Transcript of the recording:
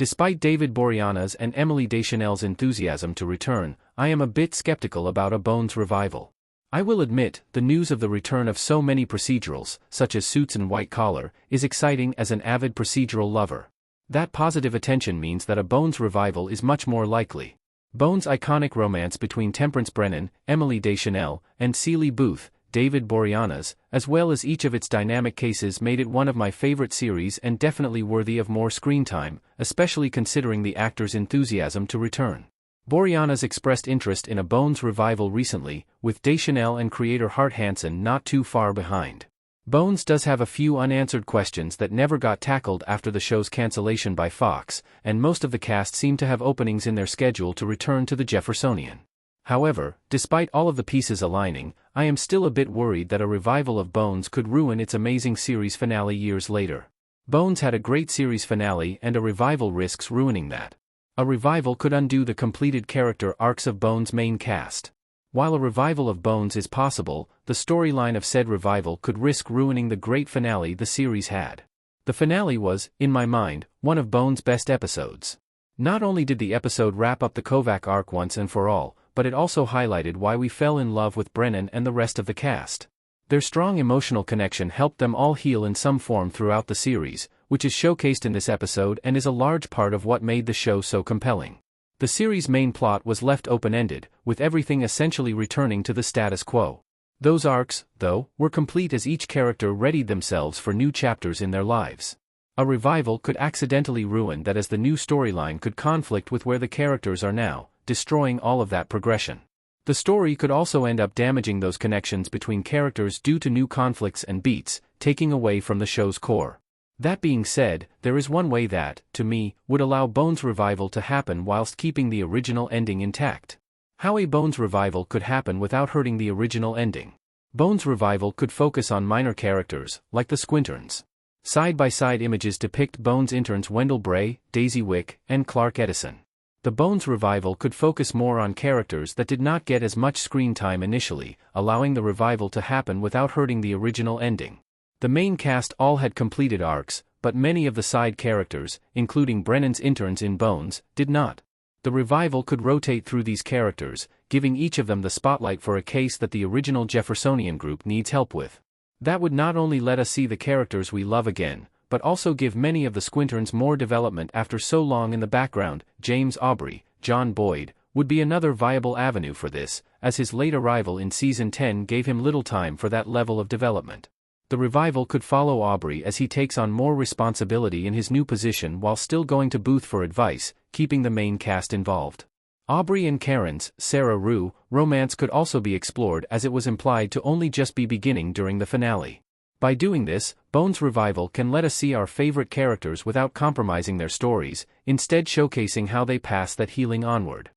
Despite David Boreanaz and Emily Deschanel's enthusiasm to return, I am a bit skeptical about a Bones revival. I will admit, the news of the return of so many procedurals, such as Suits and White Collar, is exciting as an avid procedural lover. That positive attention means that a Bones revival is much more likely. Bones' iconic romance between Temperance Brennan, Emily Deschanel, and Celie Booth, David Boreanaz, as well as each of its dynamic cases made it one of my favorite series and definitely worthy of more screen time, especially considering the actor's enthusiasm to return. Boreanaz expressed interest in a Bones revival recently, with Deschanel and creator Hart Hanson not too far behind. Bones does have a few unanswered questions that never got tackled after the show's cancellation by Fox, and most of the cast seem to have openings in their schedule to return to the Jeffersonian. However, despite all of the pieces aligning, I am still a bit worried that a revival of Bones could ruin its amazing series finale years later. Bones had a great series finale and a revival risks ruining that. A revival could undo the completed character arcs of Bones' main cast. While a revival of Bones is possible, the storyline of said revival could risk ruining the great finale the series had. The finale was, in my mind, one of Bones' best episodes. Not only did the episode wrap up the Kovac arc once and for all, but it also highlighted why we fell in love with Brennan and the rest of the cast. Their strong emotional connection helped them all heal in some form throughout the series, which is showcased in this episode and is a large part of what made the show so compelling. The series' main plot was left open-ended, with everything essentially returning to the status quo. Those arcs, though, were complete as each character readied themselves for new chapters in their lives. A revival could accidentally ruin that, as the new storyline could conflict with where the characters are now, destroying all of that progression. The story could also end up damaging those connections between characters due to new conflicts and beats, taking away from the show's core. That being said, there is one way that, to me, would allow Bones revival to happen whilst keeping the original ending intact. How a Bones revival could happen without hurting the original ending. Bones revival could focus on minor characters, like the Squinterns. Side-by-side images depict Bones interns Wendell Bray, Daisy Wick, and Clark Edison. The Bones revival could focus more on characters that did not get as much screen time initially, allowing the revival to happen without hurting the original ending. The main cast all had completed arcs, but many of the side characters, including Brennan's interns in Bones, did not. The revival could rotate through these characters, giving each of them the spotlight for a case that the original Jeffersonian group needs help with. That would not only let us see the characters we love again, but also give many of the Squinterns more development after so long in the background. James Aubrey, John Boyd, would be another viable avenue for this, as his late arrival in Season 10 gave him little time for that level of development. The revival could follow Aubrey as he takes on more responsibility in his new position while still going to Booth for advice, keeping the main cast involved. Aubrey and Karen's, Sarah Rue, romance could also be explored, as it was implied to only just be beginning during the finale. By doing this, Bones revival can let us see our favorite characters without compromising their stories, instead showcasing how they pass that healing onward.